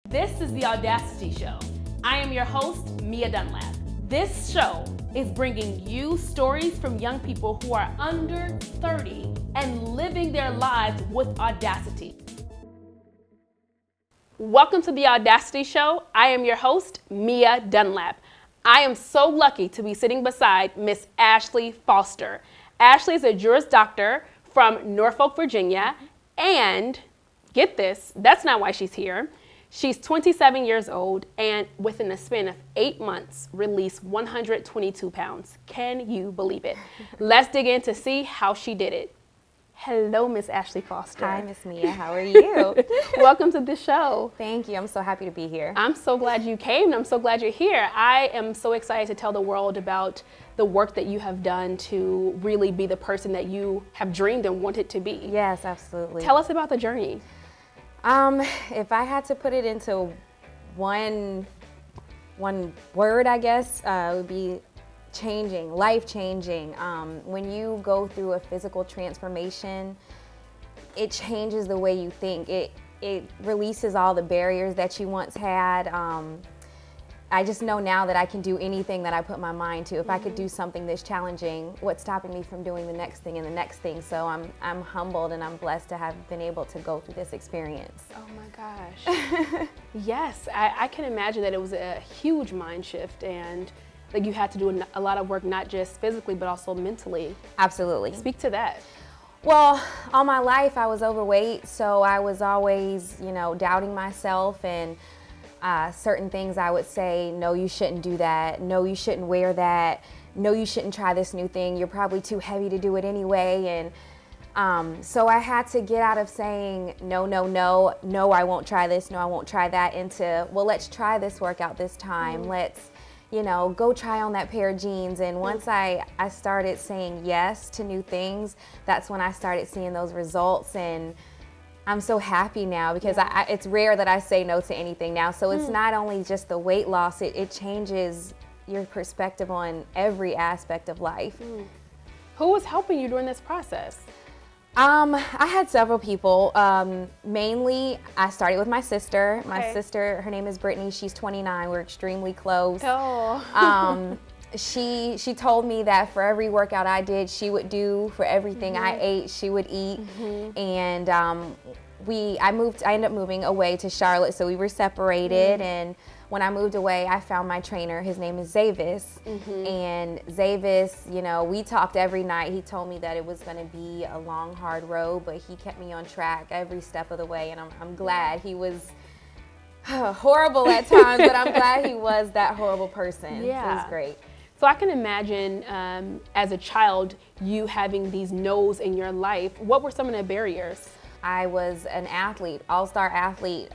This is the Audacity Show. I am your host, Mia Dunlap. This show is bringing you stories from young people who are under 30 and living their lives with audacity. Welcome to the Audacity Show. I am your host, Mia Dunlap. I am so lucky to be sitting beside Miss Ashley Foster. Ashley is a Juris Doctor from Norfolk, Virginia, and get this, that's not why she's here. She's 27 years old and within a span of 8 months released 122 pounds. Can you believe it? Let's dig in to see how she did it. Hello, Miss Ashley Foster. Hi, Miss Mia. How are you? Welcome to the show. Thank you. I'm so happy to be here. I'm so glad you came and I'm so glad you're here. I am so excited to tell the world about the work that you have done to really be the person that you have dreamed and wanted to be. Yes, absolutely. Tell us about the journey. If I had to put it into one word, I guess, it would be changing, life-changing. When you go through a physical transformation, it changes the way you think. It releases all the barriers that you once had. I just know now that I can do anything that I put my mind to. If I could do something this challenging, what's stopping me from doing the next thing and the next thing? So I'm humbled and I'm blessed to have been able to go through this experience. Oh my gosh. Yes, I can imagine that it was a huge mind shift and like you had to do a lot of work, not just physically, but also mentally. Absolutely. Speak to that. Well, all my life I was overweight, so I was always, doubting myself and certain things I would say, no, you shouldn't do that. No, you shouldn't wear that. No, you shouldn't try this new thing. You're probably too heavy to do it anyway. And so I had to get out of saying, no, I won't try this. No, I won't try that into, well, let's try this workout this time. Let's, go try on that pair of jeans. And once I started saying yes to new things, that's when I started seeing those results. And I'm so happy now because it's rare that I say no to anything now. So it's not only just the weight loss, it changes your perspective on every aspect of life. Who was helping you during this process? I had several people. Mainly, I started with my sister. My sister, her name is Brittany. She's 29. We're extremely close. Oh. She told me that for every workout I did, she would do. For everything I ate, she would eat. And I ended up moving away to Charlotte, so we were separated. And when I moved away, I found my trainer. His name is Zavis. And Zavis, we talked every night. He told me that it was going to be a long, hard road, but he kept me on track every step of the way. And I'm glad. He was horrible at times, but I'm glad he was that horrible person. Yeah. It was great. So I can imagine as a child, you having these no's in your life. What were some of the barriers? I was an athlete, all-star athlete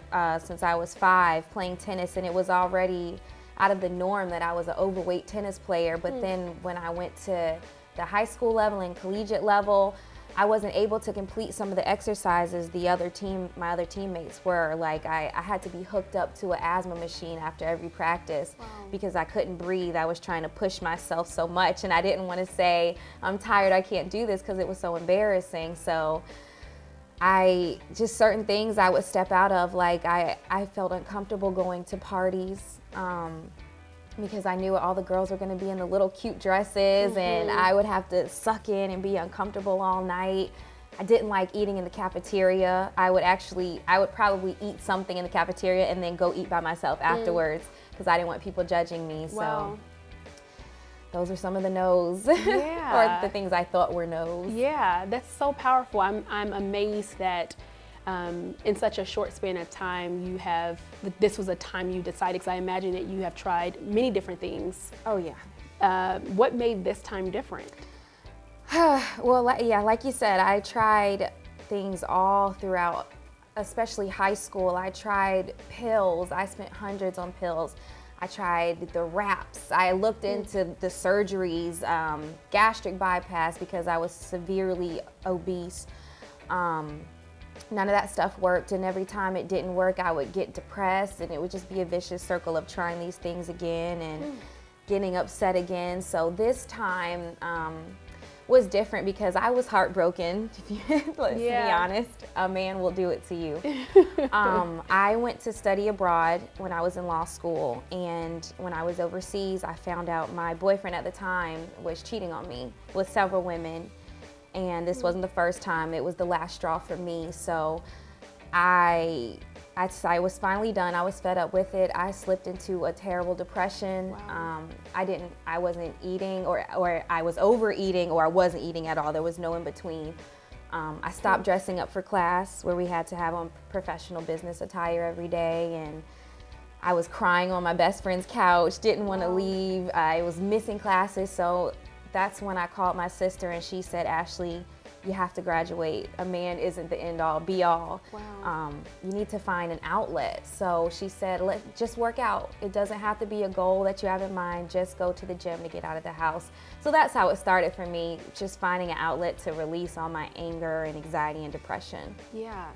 since I was 5, playing tennis, and it was already out of the norm that I was an overweight tennis player. But then when I went to the high school level and collegiate level, I wasn't able to complete some of the exercises my other teammates were. Like I had to be hooked up to an asthma machine after every practice because I couldn't breathe. I was trying to push myself so much and I didn't want to say, I'm tired, I can't do this, because it was so embarrassing. So just certain things I would step out of, like I felt uncomfortable going to parties because I knew all the girls were going to be in the little cute dresses and I would have to suck in and be uncomfortable all night. I didn't like eating in the cafeteria. I would probably eat something in the cafeteria and then go eat by myself afterwards because I didn't want people judging me. Wow. So those are some of the no's Yeah. or the things I thought were no's. Yeah, that's so powerful. I'm amazed that in such a short span of time, this was a time you decided, because I imagine that you have tried many different things. Oh, yeah. What made this time different? Well, like you said, I tried things all throughout, especially high school. I tried pills. I spent hundreds on pills. I tried the wraps. I looked into the surgeries, gastric bypass, because I was severely obese. None of that stuff worked, and every time it didn't work, I would get depressed, and it would just be a vicious circle of trying these things again and getting upset again. So this time, was different because I was heartbroken. Let's be Yeah. honest, a man will do it to you. I went to study abroad when I was in law school, and when I was overseas, I found out my boyfriend at the time was cheating on me with several women, and this wasn't the first time. It was the last straw for me. So I was finally done. I was fed up with it. I slipped into a terrible depression. Wow. I wasn't eating, or I was overeating, or I wasn't eating at all. There was no in between. I stopped dressing up for class, where we had to have on professional business attire every day, and I was crying on my best friend's couch, didn't want to leave. I was missing classes, so that's when I called my sister, and she said, Ashley, you have to graduate. A man isn't the end all be all. Wow. You need to find an outlet. So she said, just work out. It doesn't have to be a goal that you have in mind. Just go to the gym to get out of the house. So that's how it started for me, just finding an outlet to release all my anger and anxiety and depression. Yeah.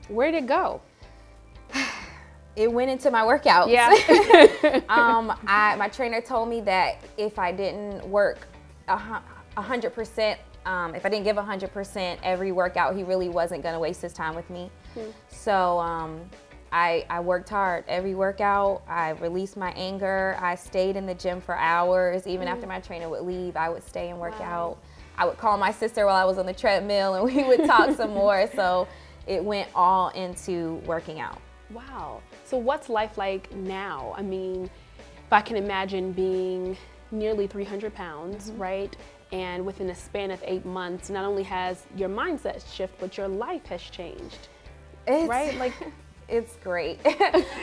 Where'd it go? It went into my workouts. Yeah. My trainer told me that if I didn't work 100%, if I didn't give 100% every workout, he really wasn't going to waste his time with me. So I worked hard every workout. I released my anger. I stayed in the gym for hours. Even after my trainer would leave, I would stay and work out. I would call my sister while I was on the treadmill, and we would talk some more. So it went all into working out. Wow. So what's life like now? I mean, if I can imagine being nearly 300 pounds, right? And within a span of 8 months, not only has your mindset shifted, but your life has changed, right? Like, it's great.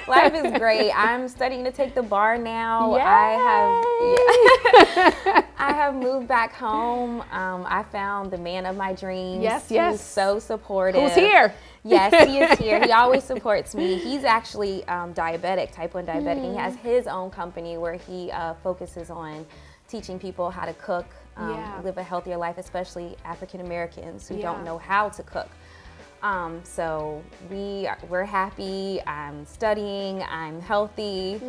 Life is great. I'm studying to take the bar now. Yay! I have moved back home. I found the man of my dreams. Yes. Who's so supportive. Who's here? Yes, he is here. He always supports me. He's actually diabetic, type 1 diabetic. He has his own company where he focuses on teaching people how to cook, live a healthier life, especially African Americans who don't know how to cook. So we're happy. I'm studying. I'm healthy.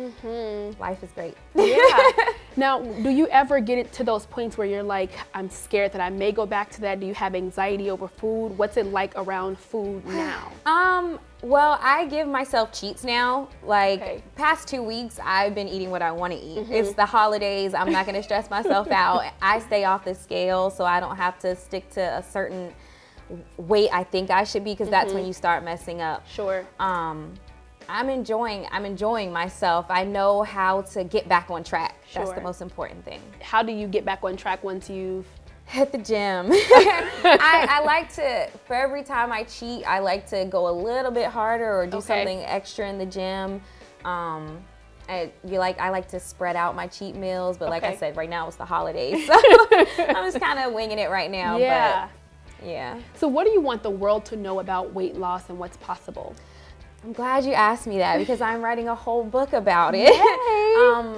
Life is great. Yeah. Now, do you ever get it to those points where you're like, I'm scared that I may go back to that? Do you have anxiety over food? What's it like around food now? Well, I give myself cheats now. Past 2 weeks, I've been eating what I want to eat. It's the holidays. I'm not going to stress myself out. I stay off the scale so I don't have to stick to a certain weight I think I should be, because that's when you start messing up. Sure. I'm enjoying myself. I know how to get back on track. That's the most important thing. How do you get back on track once you've hit the gym? I like to, for every time I cheat, I like to go a little bit harder or do something extra in the gym. I like to spread out my cheat meals, but like I said, right now it's the holidays, so I'm just kind of winging it right now. Yeah. But yeah. So what do you want the world to know about weight loss and what's possible? I'm glad you asked me that, because I'm writing a whole book about it.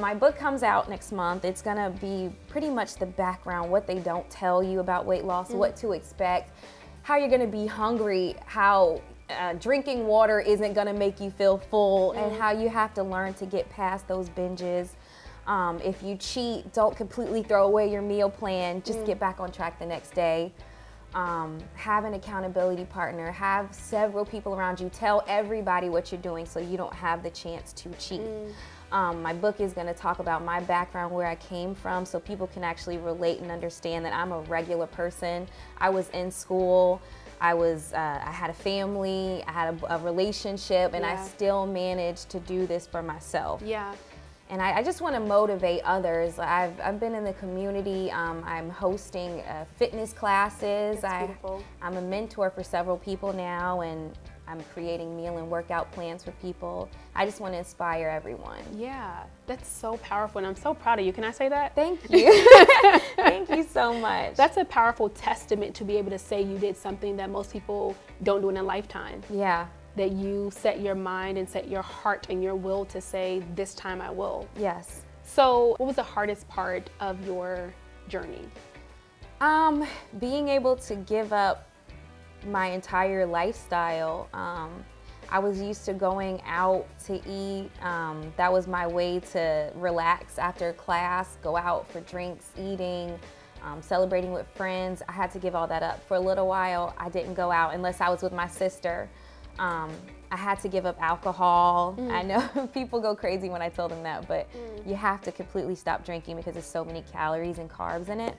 My book comes out next month. It's gonna be pretty much the background, what they don't tell you about weight loss, what to expect, how you're gonna be hungry, how drinking water isn't gonna make you feel full, and how you have to learn to get past those binges. If you cheat, don't completely throw away your meal plan. Just get back on track the next day. Have an accountability partner, have several people around you, tell everybody what you're doing so you don't have the chance to cheat. My book is going to talk about my background, where I came from, so people can actually relate and understand that I'm a regular person. I was in school, I had a family, I had a relationship, and I still managed to do this for myself. Yeah. And I just want to motivate others. I've been in the community. I'm hosting fitness classes. That's beautiful. I'm a mentor for several people now, and I'm creating meal and workout plans for people. I just want to inspire everyone. Yeah, that's so powerful, and I'm so proud of you. Can I say that? Thank you. Thank you so much. That's a powerful testament to be able to say you did something that most people don't do in a lifetime. Yeah. That you set your mind and set your heart and your will to say, this time I will. Yes. So what was the hardest part of your journey? Being able to give up my entire lifestyle. I was used to going out to eat. That was my way to relax after class, go out for drinks, eating. celebrating with friends. I had to give all that up. For a little while, I didn't go out unless I was with my sister. I had to give up alcohol. I know people go crazy when I tell them that, but you have to completely stop drinking because there's so many calories and carbs in it.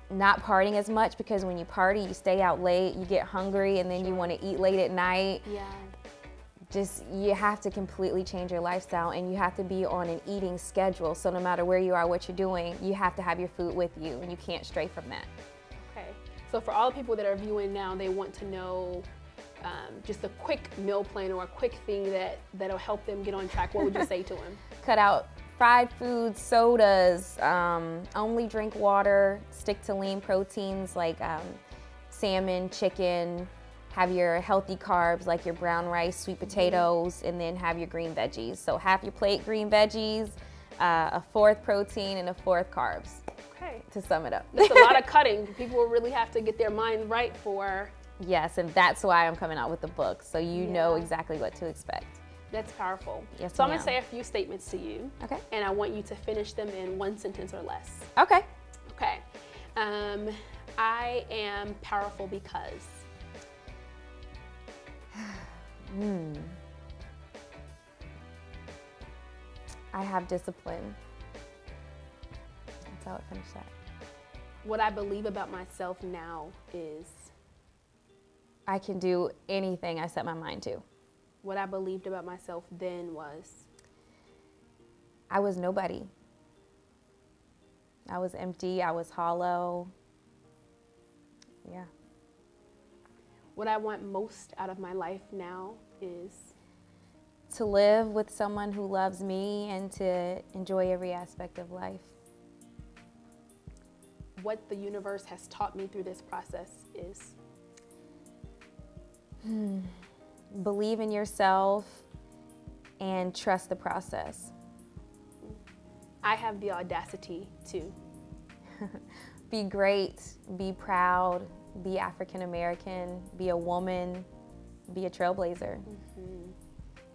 Not partying as much, because when you party, you stay out late, you get hungry, and then you want to eat late at night. Yeah. Just, you have to completely change your lifestyle, and you have to be on an eating schedule. So no matter where you are, what you're doing, you have to have your food with you, and you can't stray from that. Okay. So for all the people that are viewing now, they want to know just a quick meal plan or a quick thing that'll help them get on track. What would you say to them? Cut out fried foods, sodas, only drink water, stick to lean proteins like salmon, chicken, have your healthy carbs like your brown rice, sweet potatoes, and then have your green veggies. So half your plate green veggies, a fourth protein, and a fourth carbs. Okay. To sum it up. That's a lot of cutting. People will really have to get their mind right for... Yes, and that's why I'm coming out with the book, so you know exactly what to expect. That's powerful. Yes, so I'm going to say a few statements to you. Okay. And I want you to finish them in one sentence or less. Okay. Okay. I am powerful because... I have discipline. That's how I finish that. What I believe about myself now is... I can do anything I set my mind to. What I believed about myself then was... I was nobody. I was empty. I was hollow. Yeah. What I want most out of my life now is... To live with someone who loves me and to enjoy every aspect of life. What the universe has taught me through this process is... Believe in yourself and trust the process. I have the audacity to... Be great, be proud, be African American, be a woman, be a trailblazer.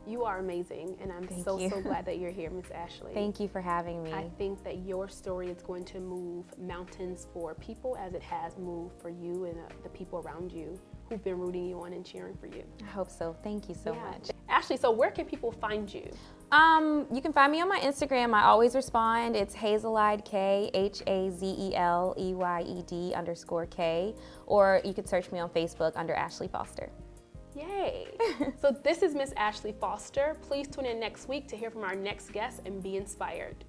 You are amazing, and I'm so glad that you're here, Miss Ashley. Thank you for having me. I think that your story is going to move mountains for people as it has moved for you and the people around you who've been rooting you on and cheering for you. I hope so. Thank you so much. Ashley, so where can people find you? You can find me on my Instagram. I always respond. It's Hazeleyed K, HAZELEYED_K, or you can search me on Facebook under Ashley Foster. Yay! So this is Miss Ashley Foster. Please tune in next week to hear from our next guest and be inspired.